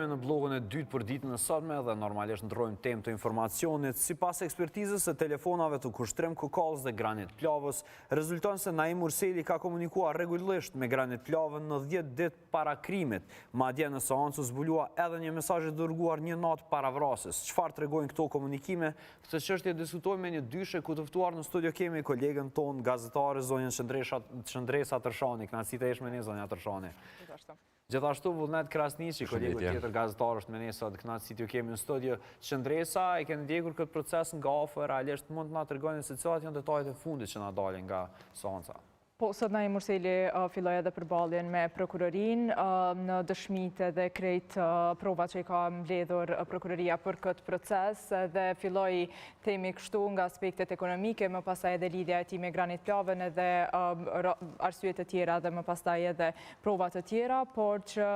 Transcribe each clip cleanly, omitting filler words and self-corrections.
në blogun e dytë për ditën e sotme dhe normalisht ndrojmë temë të informacionit. Sipas ekspertizës së telefonave të Kushtrim Kokallës dhe Granit Plavës, rezulton se Naim Urseli ka komunikuar rregullisht me Granit Plavën në 10 ditë para krimit. Madje në seancë u zbulua edhe një mesazh i dërguar një natë para vrasjes. Çfarë tregojnë këto komunikime? Këtë çështje diskutojmë me një dyshe ku të ftuar në studio kemi kolegën ton gazetare zonjën Shëndresa Tërshani. Kënaqësi të jesh me ne zonja Tërshani. Gjithashtu Vullnet Krasniqi, kolegu tjetër gazetar është me ne sot, kënaqësi t'ju kemi në studio. Shëndresa, e keni ndjekur këtë proces nga afër, realisht mund të na tregoni se cilat janë detajet e fundit që na dalin nga seanca? Po, sot Naim Urseli filloi edhe përballjen me prokurorinë në dëshmitë dhe krejt provat që i ka mbledhur prokuroria për këtë proces dhe filloi themi kështu nga aspektet ekonomike, më pastaj edhe lidhja e tij me Granit Plavën edhe arsyet të tjera dhe më pastaj edhe provat të tjera, por që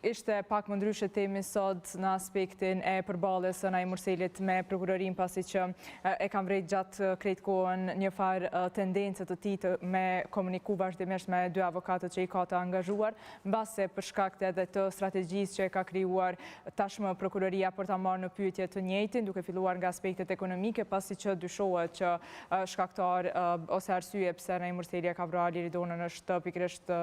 ishte pak më ndryshe themi sot në aspektin e përballjes së Naim Urselit me prokurorinë, pasi që e kam vrejt gjatë krejt kohën një farë tendencë të tij me komuniku vazhdimisht me dy avokatët që i ka të angazhuar, mbase për shkak edhe të strategjisë që e ka krijuar tashmë prokuroria për ta marrë në pyetje të njëjtin, duke filluar nga aspektet ekonomike, pasi që dyshohet që shkaktar ose arsye pse Naim Urseli ka vrarë Liridonën është pikërisht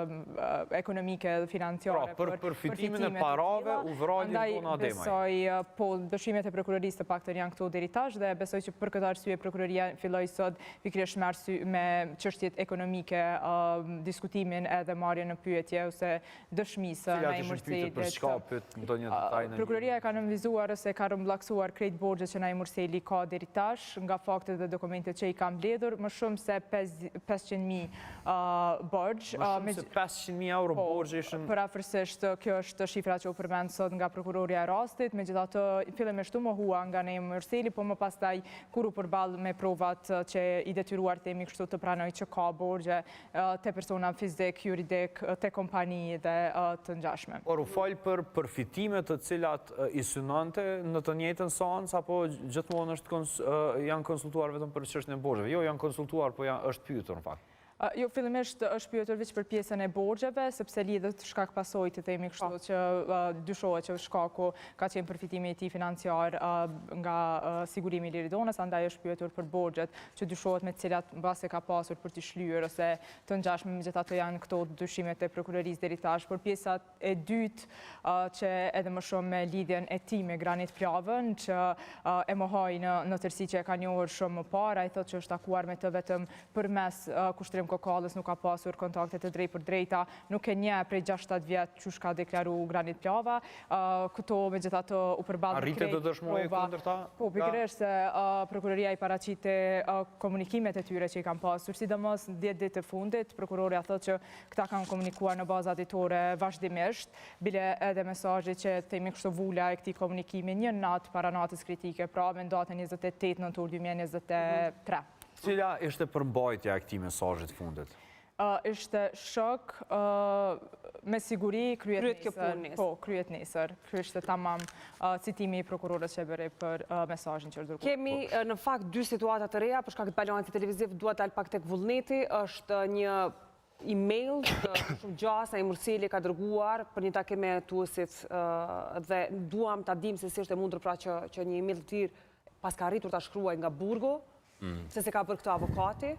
ekonomike dhe financiare. Pra, për fitimin e parave u vrarë Liridona Ademaj. Besoj, po, dëshimet e prokurorisë të paktën janë këto deri tash dhe besoj që për këtë arsye prokuroria filloi sot pikërisht me çështjet ekonomike, diskutimin edhe marrjen në pyetje ose dëshmisë Naim Urselit. Prokuroria e ka nënvizuar ose ka rrëmbllaksuar krejt borxhet që Naim Urseli ka deri tash, nga faktet dhe dokumentet që i ka mbledhur, më shumë se 500.000 borxh. Më shumë se 500.000 euro borxh ishin. Parafërsisht kjo është shifra që u përmend sot nga prokuroria e rastit, megjithatë fillimisht u mohua nga Naim Urseli, po më pastaj kur u përball me provat që i detyruar themi kështu të pranoj që ka borxhe te persona fizik, juridik, te kompani dhe të ngjashme. Por u fal për përfitimet të cilat i synonte në të njëjtën seancë apo gjithmonë janë konsultuar vetëm për çështjen e borxheve? Jo, janë konsultuar, po është pyetur në fakt. Jo, fillimisht është pyetur veç për pjesën e borxheve, sepse lidhet shkak pasojë të themi kështu që dyshohet që shkaku ka qenë përfitimi i tij financiar nga sigurimi i Liridonës, andaj është pyetur për borxhet që dyshohet me të cilat mbase ka pasur për t'i shlyer ose të ngjashme, megjithatë janë këto dyshimet e prokurorisë deri tash. Por pjesa e dytë që edhe më shumë me lidhjen e tij me Granit Plavën, që e mohoi në tërësi që e ka njohur shumë më parë, ai thotë që është takuar me të vetëm përmes Kushtrim Kokallës, nuk ka pasur kontakte të drejtë për drejta, nuk e njeh prej 6-7 vjet çush ka deklaruar Granit Plava. Këto megjithatë u përballën krejt. Arritet të dëshmojë kundërta? Po, pikërisht se prokuroria i paraqite komunikimet e tyre që i kanë pasur, sidomos 10 ditë të fundit. Prokuroria thotë që këta kanë komunikuar në baza ditore vazhdimisht, bile edhe mesazhi që themi kështu vula e këtij komunikimi një natë para natës kritike, pra me datën 28 nëntor 2023. Cila ishte përmbajtja e këtij mesazhi të fundit? Ishte shok, me siguri kryet nesër. Po, kryet nesër. Ky ishte tamam citimi i prokurorës Qeberi për mesazhin që është dërguar. Kemi në fakt dy situata të reja, për shkak të balanit televiziv dua të dal pak tek Vullneti, është një email shumë gjas Naim Urseli ka dërguar për një takim me tuesit dhe duam ta dim se si është e mundur pra që një email të tillë pas ka arritur ta shkruaj nga Burgo, se ka bërë këtë avokati.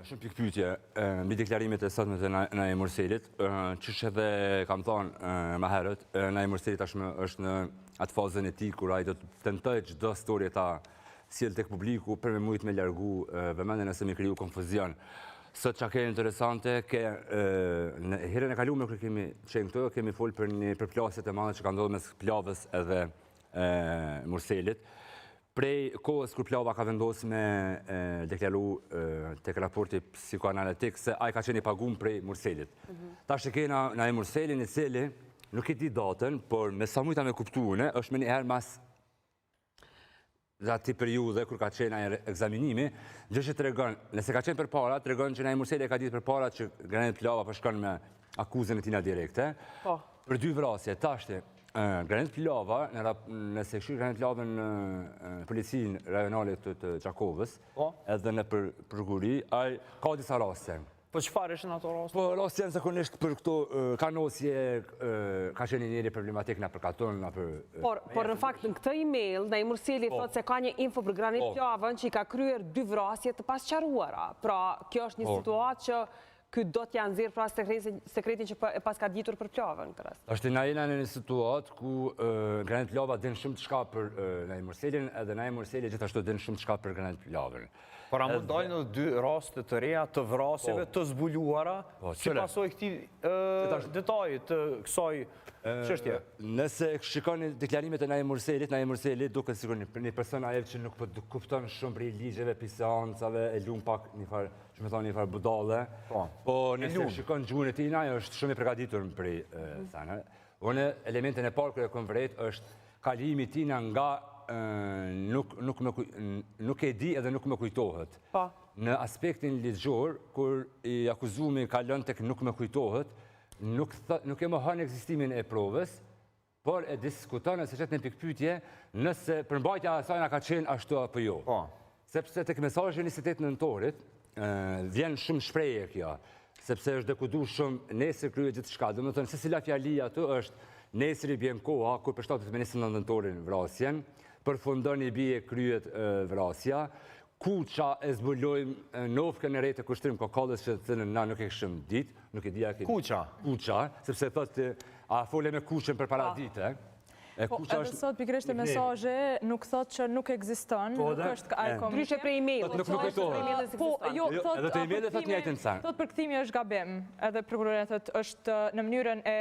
Shumë pikë pyetje mbi deklarimet e sotme të Naim Urselit, ç'është edhe kam thënë më herët, Naim Urseli tashmë është në atë fazën e tij kur ai do të tentojë çdo histori ta sjell tek publiku për me mujt me largu vëmendjen ose me kriju konfuzion. Sot çka ka interesante në herën e kaluar kur kemi çën këto, kemi fol për një përplasje të madhe që ka ndodhur mes Plavës edhe Urselit. Prej kohës kur Plava ka vendosur me deklaru tek raporti psikoanalitik se ai ka qenë i paguar prej Urselit. Tash e kena Naim Urselin i cili nuk e di datën, por me sa mujta me kuptuar, është më një herë mas aty periudhe kur ka qenë ai ekzaminimi, gjë që tregon, nëse ka qenë përpara, tregon që Naim Urseli ka ditë përpara që Granit Plava po shkon me akuzën e tij direkte. Po. Për dy vrasje, tashti Granit Plava, nëse këshirë Granit Plava në policinë rajonale të Gjakovës, edhe në prokurori, ka disa raste. Po çfarë ishin ato raste? Po rasti janë zakonisht për këto kanosje, ka qenë njëri problematik na për katon, na për... Por në fakt në këtë email, Naim Murseli thotë se ka një info për Granit Plovën që i ka kryer 2 vrasje të pasqaruara. Pra, kjo është një situatë që ky do t'ja nxjerrë pra sekretin që e pas ka ditur për Plovën këtë rast. Është na jena në një situatë ku Granit Plova din shumë çka për Naim Murselin, edhe Naim Murseli gjithashtu din shumë çka për Granit Plovën. Por a mund dalin edhe 2 raste të reja të vrasjeve të zbuluara si pasojë këtij detaji të kësaj çështje? Nëse shikoni deklarimet e Naim Murseli duket sikur një person ai që nuk po kupton shumë për ligjeve, për seancave, e lum pak një farë, që më thonë një farë budalle. Po nëse shikon gjuhën e tij, ai është shumë i përgatitur për sana. Unë elementin e parë kur e kam vërejt është kalimi i tij nga nuk e di edhe nuk më kujtohet. Në aspektin ligjor, kur i akuzumi kalon tek nuk më kujtohet, nuk e mohon ekzistimin e provës, por e diskuton se çet në pikpyetje nëse përmbajtja e saj na ka qenë ashtu apo jo. Sepse tek mesazhi 28 nëntorit vjen shumë shprehje kjo, sepse është dekoduar shumë nesër kryhet gjithçka. Domethënë se cila fjali atë është nesër i bjen koha kur përshtatet me 29 nëntorin vrasjen, përfundon i bie kryet vrasja, kuqa e zbulojmë nofkën e re të kushtrim kokallës që të na nuk e kishim ditë, nuk e dija këtë. Kuqa, sepse thotë a fole me kuqën për para dite. Po, edhe sot pikërisht e mesazhe nuk thotë që nuk ekziston, nuk është ai komunikim. Ndryshe prej email-it. Nuk kujtohet. Po, jo, thotë edhe te email-et thotë njëjtën sa. Thotë përkthimi është gabim, edhe prokuroria thotë është në mënyrën e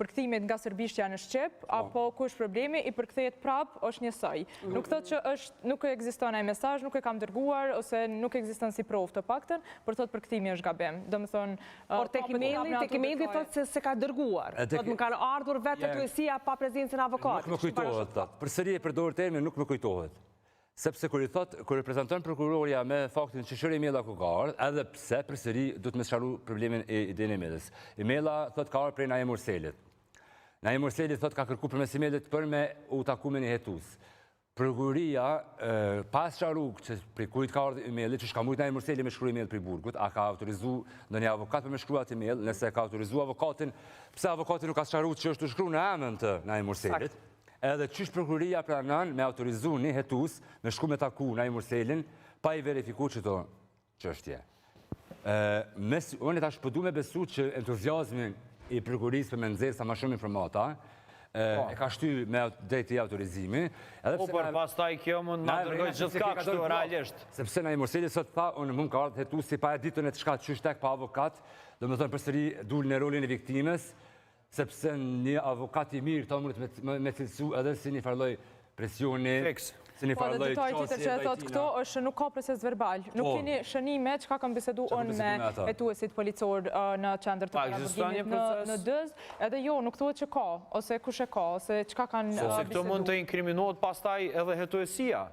përkthimit nga serbishtja në shqip, apo ku është problemi, i përkthehet prap është njësoj. Nuk thotë që është nuk ekziston ai mesazh, nuk e kam dërguar ose nuk ekziston si provë të paktën, por thotë përkthimi është gabim. Domethënë, por tek emaili thotë se ka dërguar. Thotë më kanë ardhur vetë hetuesia pa prezencën e avokatit. Nuk më kujtohet, përsëri e përdor termin nuk më kujtohet. Sepse kur e prezanton prokuroria me faktin që shëri emaila ku ka ardhur, edhe pse përsëri duhet me sqaru problemin e idenë e emailës. Emaila thot ka ardhur prej Naim Murselit. Naim Murseli thot ka kërkuar përmes emailit për me u taku me një hetues. Prokuroria pas sqaru që prej kujt ka ardhur emaili, që shka mujt Naim Murseli me shkruaj email për Burgut, a ka autorizuar ndonjë avokat për me shkruar atë email, nëse ka autorizuar avokatin, pse avokati nuk ka sqaruar që është shkruar në emën të Naim Murselit. Edhe qysh prokuroria pranon me autorizu një hetues me shku me taku Naim Murselin pa i verifikuar çdo çështje. Unë tash po du me besu që entuziazmin i prokurorisë për me nxjerrë sa më shumë informata e ka shty me drejt i autorizimi. Po për pastaj kjo mund na dërgoj gjithka kështu realisht. Sepse Naim Murseli sot tha, unë mund ka ardhur hetuesi pa e ditën e çka çysh tek pa avokat, domethënë përsëri dul në rolin e viktimës. Sepse një avokat i mirë ta mundet me cilësu edhe si një farloj presioni, si një farloj qasje dhe që e thotë këto është nuk ka proces verbal. Nuk keni shënime çka kam bisedu unë me hetuesit policor në qendër të paraburgimit në Dëz, edhe jo, nuk thuhet që ka, ose kush e ka, ose çka kanë bisedu. Se këto mund të inkriminohet pastaj edhe hetuesia.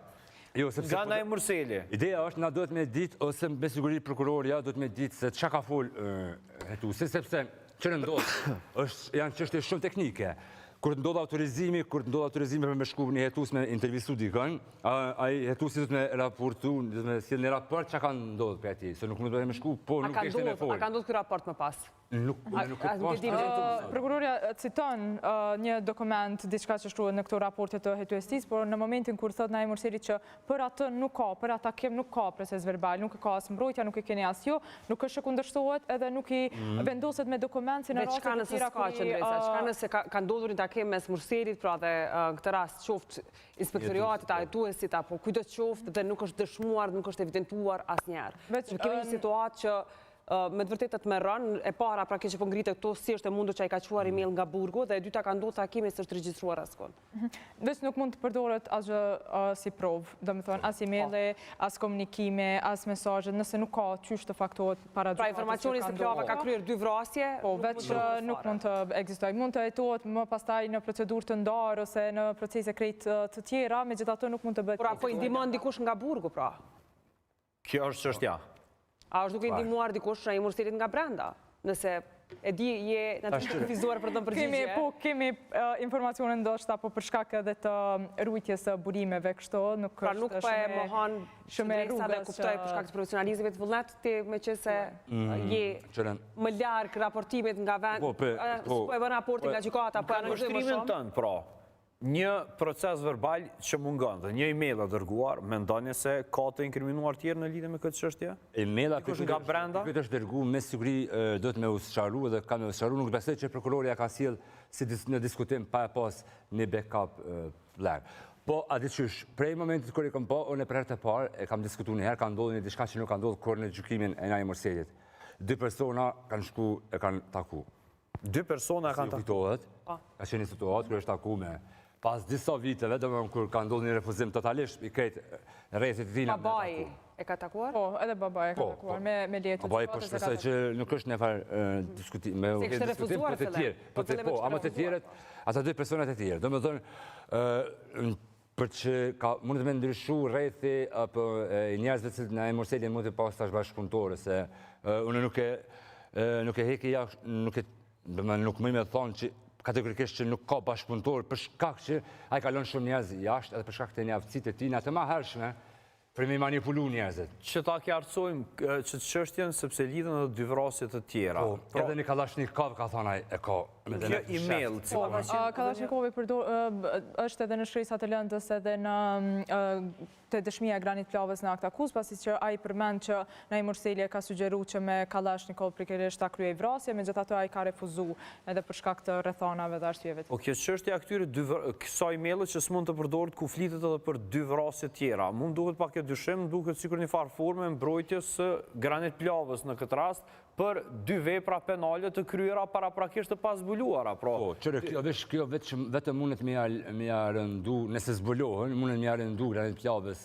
Nga Naim Murseli. Ideja është na duhet me ditë, ose me siguri prokuroria duhet me ditë se çka ka fol hetuesi, sepse që në ndodhë, janë çështje shumë teknike. Kur ndodhë autorizimi për me shku një hetues me intervistu dikën, ai hetuesi do të me raportu, do të me sjellë një raport që ka ndodhë për ati, se nuk më do të me shku, po nuk ishte me folë. A ka ndodhë ky raport më pas? Nuk Prokuroria citon një dokument, diçka që shkruhet në këto raporte të hetuesisë, por në momentin kur thot Naim Murseli që për atë nuk ka, për ata kem nuk ka proces verbal, nuk ka as mbrojtja, nuk e keni as jo, nuk është kundërshtohet edhe nuk i vendoset me dokument si në raste të tjera çka nëse ka ndodhur një takim mes Murselit, pra dhe këtë rast qoftë inspektoriatit, hetuesit apo kujdo qoftë dhe nuk është dëshmuar, nuk është evidentuar asnjëherë. Kemi një situatë që me të vërtetë më rënë, e para pra që po ngritet këto si është e mundur që ai ka quar email nga Burgu dhe e dyta ka ndodhur takimi s'është regjistruar askund. Veç nuk mund të përdoret asgjë si provë, domethënë as emaili, as komunikime, as mesazhe, nëse nuk ka çysh të faktohet para pra informacioni se Plova ka kryer 2 vrasje, po veç nuk mund të ekzistojë. Mund të hetohet më pastaj në procedurë të ndarë ose në procese krejt të tjera, megjithatë nuk mund të bëhet. Por apo i ndihmon dikush nga Burgu pra? Kjo është çështja. A është duke i ndihmuar dikush Naim Murselit nga brenda? Nëse E di, je në të kufizuar për të më përgjigje. Kemi informacionin ndoshta, po për shkak edhe të rujtjes së burimeve kështu, nuk Pra nuk është po e mohon shumë e drejsa dhe rrugës kuptoj për shkak të profesionalizmit të vullnet, ti me që se je më larg raportimit nga vend, po e bën raportin nga gjykata, po e analizoj më Vështrimin shumë. tënd, pra, një proces verbal që mungon dhe një email e dërguar, mendoni se ka të inkriminuar tjerë në lidhje me këtë çështje? Emaila nga brenda? Këtë është dërgu me siguri do të me usharu dhe ka me usharu, nuk besoj që prokuroria ka sjell si në diskutim pa e pas një backup plan. Po, a diqysh, prej momentit kër i kom po, unë e për herë të parë, e kam diskutu një herë, ka ndodhë një diçka që nuk ka ndodhë kërë në gjykimin e Naim Murselit. 2 persona kanë shku e kanë taku. 2 persona kanë taku? Ka qenë një situatë kërë është taku me pas disa viteve, dhe më kërë ka ndodhë një refuzim totalisht, i krejtë rejtët të tina me taku. Babai e ka takuar? Po, edhe babai e ka takuar, me letë të Babai po shpresoj që nuk është në farë diskutim, me Se kështë refuzuar të tjerë. Po, ama të tjerët, ata 2 personat e tjerë. Do më thënë, për që mund të me ndryshu rejthi apo njerëzve që në e Murselin mund të pas tash bashkëpunëtore, se unë nuk e heki jashtë, nuk më me thonë që kategorikisht që nuk ka bashkëpunëtor për shkak që a i kalon shumë njerëz jashtë edhe për shkak të një aftësit e tina të ma hershme për me manipulu njerëzit. Që ta kjartësojmë që të çështjen sepse lidhen edhe 2 vrasje të tjera. Edhe një Kalashnikov ka thënë e ka. Kjo email, Kalashnikov është edhe në shkresat e lëndës edhe në të dëshmia e Granit Plavës në akt akuz, pasi që ai përmend që Naim Murseli ka sugjeruar që me Kalashnikov pikërisht ta kryej vrasje, megjithatë ai ka refuzuar edhe për shkak të rrethonave dhe arsyeve të tjera. Po kjo çështja këtyre kësaj email që s'mund të përdoret ku flitet edhe për 2 vrasje tjera. Mund duket pak e dyshim, duket sikur një farë forme mbrojtjes së Granit Plavës në këtë rast për 2 vepra penale të kryera paraprakisht të pasbuluara. Po, qërë kjo vetëm mundet me ja rëndu, nëse zbulohen, mundet me ja rëndu Granit Plavës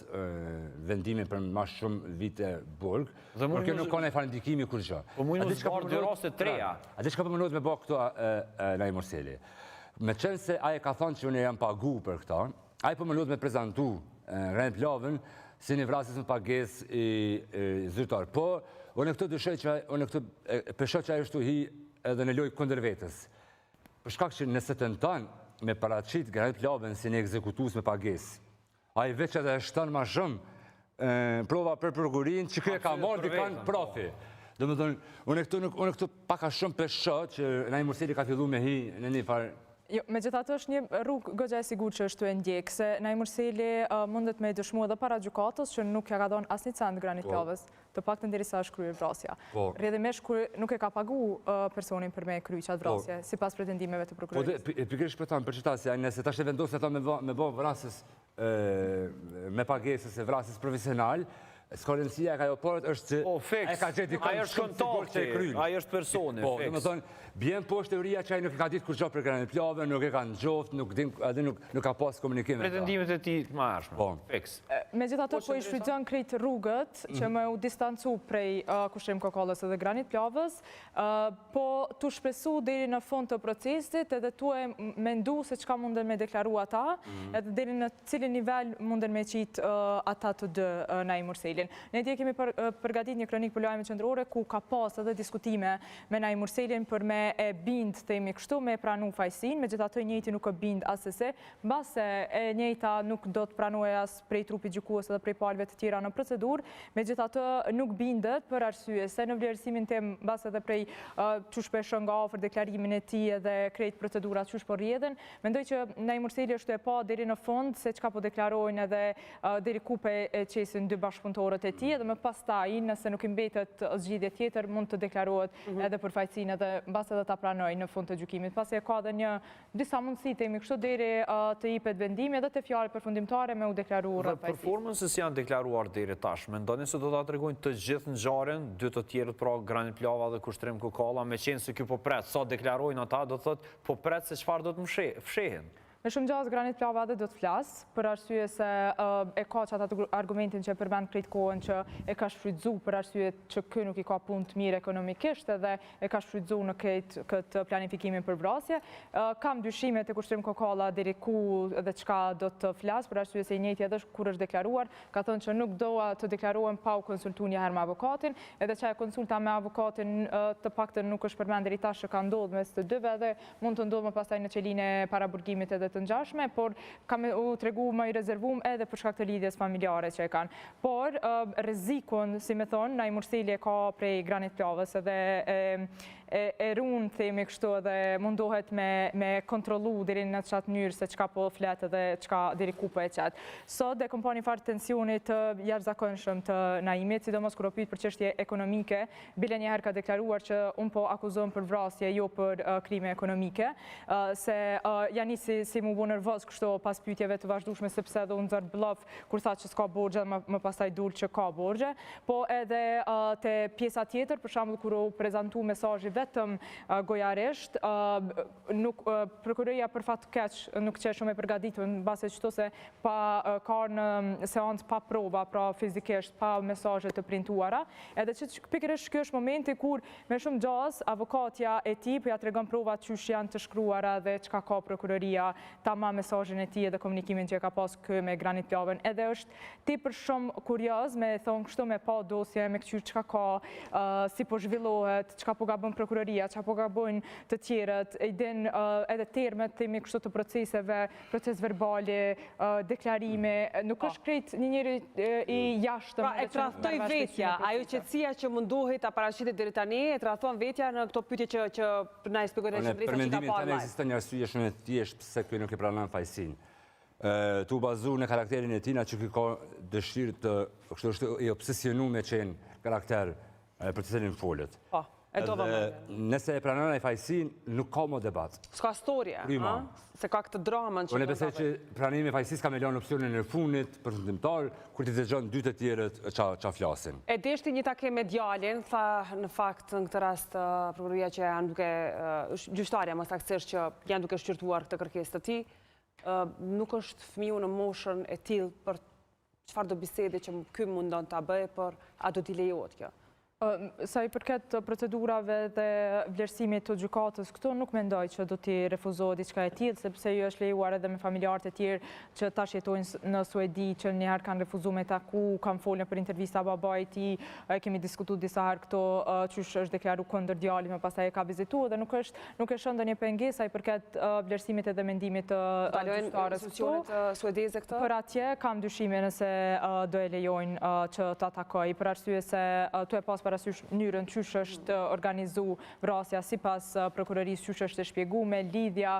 vendimin për ma shumë vite burg, por kjo nuk ka në farë ndikimi kur gjë. Po mujnë në zbarë 2 raste të treja. A di që ka përmënojt me bëhë këto Naim Murseli? Me qenë se aje ka thonë që unë jam pagu për këta, aje përmënojt me prezentu Granit Plavën si një vrasjes më pages i zyrtar. Po, unë këtë dëshoj që unë këtë pëshoj që ajo është hi edhe në lojë kundër vetës. Për shkak që nëse të nëtanë me paraqit Granit Plavën si një ekzekutus me pages, a i veç edhe shtonë ma shumë prova për prokurin që kërë ka marrë dikant profi. Do më thënë, unë këtu paka shumë pëshoj që Naim Murseli ka fillu me hi në një farë. Megjithatë është një rrugë goxha e sigurt që është të ndjek, se Naim Murseli mundet me dëshmu edhe para gjykatës që nuk ja ka dhënë asnjë cent Granit Plavës, të paktën derisa është kryer vrasja. Rrjedhimisht kur nuk e ka pagu personin për me kryer çat vrasje, sipas pretendimeve të prokurorisë. Po pikërisht për ta për çfarë se nëse tash e vendosë ata me bë vrasjes me pagesës e vrasjes profesional, Skorencia e ka joporët është që e ka gjithi ajo është kontakti, ajo është personi. Po, dhe më thonë, bjen poshtë teoria që ajo nuk e ka ditë kur gjo për Granit Plavën, nuk e ka në gjoftë, nuk ka pas komunikim. Pretendimet e ti të më hershme. Fiks. Megjithatë po i shfrytëzon krejt rrugët që me u distancu prej Kushtrim Kokollës edhe Granit Plavës, po tu shpresu deri në fund të procesit edhe tu e mendu se çka munden me deklaru ata, edhe deri në cilin nivel munden me qitë ata të dë Naim Murseli. Ne dje kemi përgatit një kronik për lajme qendrore ku ka pas edhe diskutime me Naim Murselin për me e bind themi kështu, me pranu fajsin, megjithatë njëjti nuk e bind asese, mbase e njëjta nuk do të pranoj as prej trupit gjykues edhe prej palëve të tjera në procedurë, megjithatë nuk bindet për arsye se në vlerësimin tim mbase edhe prej çush peshon nga afër deklarimin e tij edhe krejt procedurat çush po rrjedhin, mendoj që Naim Murseli është e pa deri në fund se çka po deklarojnë edhe deri ku po e qesin 2 bashkëpunëtorët e tij dhe më pastaj nëse nuk i mbetet zgjidhje tjetër mund të deklarohet edhe për fajësinë edhe mbas edhe ta pranoj në fund të gjykimit. Pasi e ka edhe disa mundësi themi kështu deri të jepet vendimi edhe te fjalët përfundimtare me u deklaruar fajësi. Performances janë deklaruar deri tash. Mendoni se do ta tregojnë të gjithë ngjarjen, 2 të tjerët pra Granit Plava dhe Kushtrim Kokalla, meqense ky po pret sa deklarojnë ata, do thotë po pret se çfarë do të fshehin. Me shumë gjas, Granit Plava dhe do të flasë, për arsye se e ka që ata argumentin që e përmend krejt kohën që e ka shfrytzu për arsye që kë nuk i ka punë të mirë ekonomikisht edhe e ka shfrytzu në këtë planifikimin për vrasje. Kam dyshime të kushtrim Kokalla deri ku dhe qka do të flasë, për arsye se i njëjti edhe kur është deklaruar, ka thënë që nuk doa të deklaruar pa u konsultu njëherë me avokatin, edhe që e konsulta me avokatin të paktën nuk është përmend deri tash që ka ndodhur mes të dyve dhe mund të ndodhë më pastaj në qelinë e paraburgimit edhe të ngjashme, por kam u tregu më i rezervuar edhe për shkak të lidhjes familjare që e kanë. Por rrezikun, si më thon, Naim Urseli e ka prej Granit Plavës edhe e runë, themi kështu, edhe mundohet me kontrollu deri në qatë mënyrë se çka po flet edhe çka deri ku po e qet. Sot e kom pa një farë tensionit të jashtëzakonshëm të Naimit, sidomos kur o pyet për çështje ekonomike, bile njëherë ka deklaruar që unë po akuzohem për vrasje, jo për krime ekonomike, se janë si mu bu nervoz kështu pas pyetjeve të vazhdueshme sepse edhe unë zër bllaf kur tha që s'ka borxhe, më pastaj dul që ka borxhe, po edhe te pjesa tjetër, për shembull kur u prezantu mesazhi vetëm gojarisht, prokuroria për fat keq nuk që shumë e përgatitur në base qëto se ka në seancë pa prova, pra fizikisht, pa mesazhe të printuara, edhe që pikërisht kjo është momenti kur me shumë gjas, avokatja e tij po ja tregon provat qysh janë të shkruara dhe çka ka prokuroria, tamam mesazhin e tij dhe komunikimin që ka pas kë me Granit Plavën. Edhe është tepër shumë kurioz me thonë kështu me pa dosje, me këqyr çka ka, si po zhvillohet, çka po gabon prokuroria, çka po gabojnë të tjerët, i din edhe termet themi kështu të proceseve, proces verbale, deklarime, nuk është krejt një njëri i jashtëm. Pra e tradhtoi vetja, ajo qetësia që mundohet ta paraqitet deri tani, e tradhton vetja në këto pyetje që na e shpjegoi Qendresa që ka Për mendimin parë. tani ekziston një arsye shumë e thjeshtë pse ky nuk e pranon fajsin. Tu bazu në karakterin e tina që ka dëshirë të kështu është i obsesionuar me qenë karakter për të cilin folet. Po, e do vëmë. Nëse e pranon ai fajsin, nuk ka më debat. S'ka storje, se ka këtë dramën që... Unë e besoj që pranimi i fajsis ka me lënë opsionin e fundit për fundimtar, kur ti dëgjon dy të tjerët qa flasin. E deshti një take me djalin, tha në fakt në këtë rast prokuroria që janë duke, gjyqtarja më saktësisht që janë duke shqyrtuar këtë kërkesë të tij, nuk është fëmiu në moshën e tillë për çfarë do bisede që ky mundon ta bëjë, por a do t'i lejohet kjo? Sa i përket procedurave dhe vlerësimit të gjykatës, këto nuk mendoj që do t'i refuzohet diçka e tillë, sepse jo është lejuar edhe me familjarët e tjerë që tash jetojnë në Suedi, që njëherë kanë refuzuar me taku, kanë folën për intervista babait të tij, kemi diskutuar disa herë këto çysh është deklaruar kundër djalit, më pastaj e ka vizituar dhe nuk e shon ndonjë pengesë sa i përket vlerësimit edhe mendimit të gjyqtarës institucionet suedeze këto. Për atje kam dyshime nëse do e lejojnë që ta takoj, për arsye se tu e pas parasysh mënyrën qysh është organizu vrasja sipas prokurorisë, qysh është e shpjeguar, lidhja,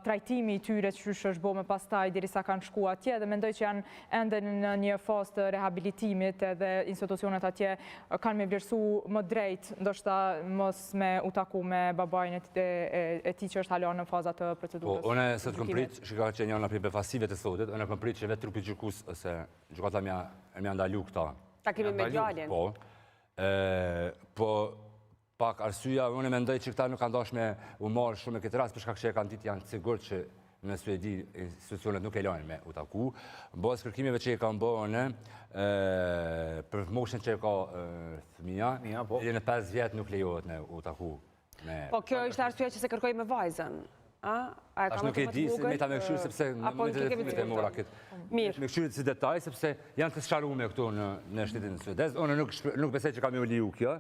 trajtimi i tyre qysh është bërë më pastaj derisa kanë shku atje dhe mendoj që janë ende në një fazë të rehabilitimit edhe institucionet atje kanë me vlerësu më drejt, ndoshta mos me u taku me babain e tij që është hala në faza të procedurës. Unë sot kom prit, shikoj që janë prej befasive të sotit, unë kom prit që vetë trupi gjykus ose gjykata më ndalu këta. Ta kemi me djalin. Po pak arsyeja, unë mendoj që këta nuk kanë dashur me u marrë shumë këtë rast për shkak që kanë ditë janë sigurt që në Suedi institucionet nuk e lajnë me u taku. Bazë kërkimeve që e kanë bërë për moshën që ka fëmia, deri në 5 vjet nuk lejohet me u taku. Po kjo është arsyeja që se kërkoi me vajzën. Ashtë nuk e di, se me ta me këshyrë, sepse në momentet e mora këtë. Me këshyrë si detaj, sepse janë të sqaruar këtu në shtetin suedez. Unë nuk besoj që kam u liu kjo,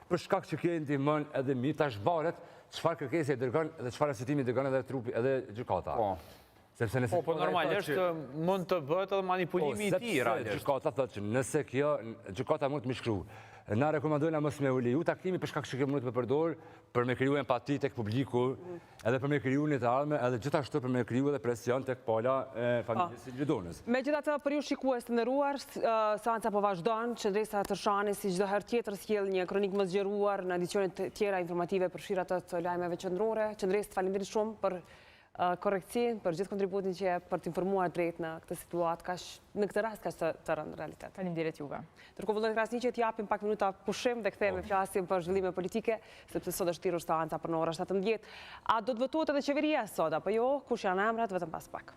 për shkak që kjo ndihmon edhe mi, tash varet çfarë kërkesë e dërgon dhe çfarë arsëtimi dërgon edhe trupi, edhe gjykata. Po normalisht mund të bëhet edhe manipulimi i tij realisht. Gjykata thotë që nëse kjo, gjykata mund të më shkruaj. Na rekomandojnë mos me u leju takimi për shkak që kjo mund të përdor për me kriju empati tek publiku, edhe për me kriju një të ardhme, edhe gjithashtu për me kriju edhe presion tek pala familjes së Gjdonës. Megjithatë, për ju shikues të nderuar, seanca po vazhdon, Qendresa Tërshani si çdo herë tjetër sjell një kronik më zgjeruar në edicionet tjera informative për fshirat të lajmeve qendrore. Qendresë, faleminderit shumë për korekci për gjithë kontributin që për të informuar drejt në këtë situatë, në këtë rast ka të rëndë realitet. Faleminderit juve. Ndërkohë vullnet Krasniqi që t'japim pak minuta pushim dhe kthehemi flasim për zhvillime politike, sepse sot është thirrur seanca për në ora 17. A do të votohet edhe qeveria sot apo jo? Kush janë emrat vetëm pas pak.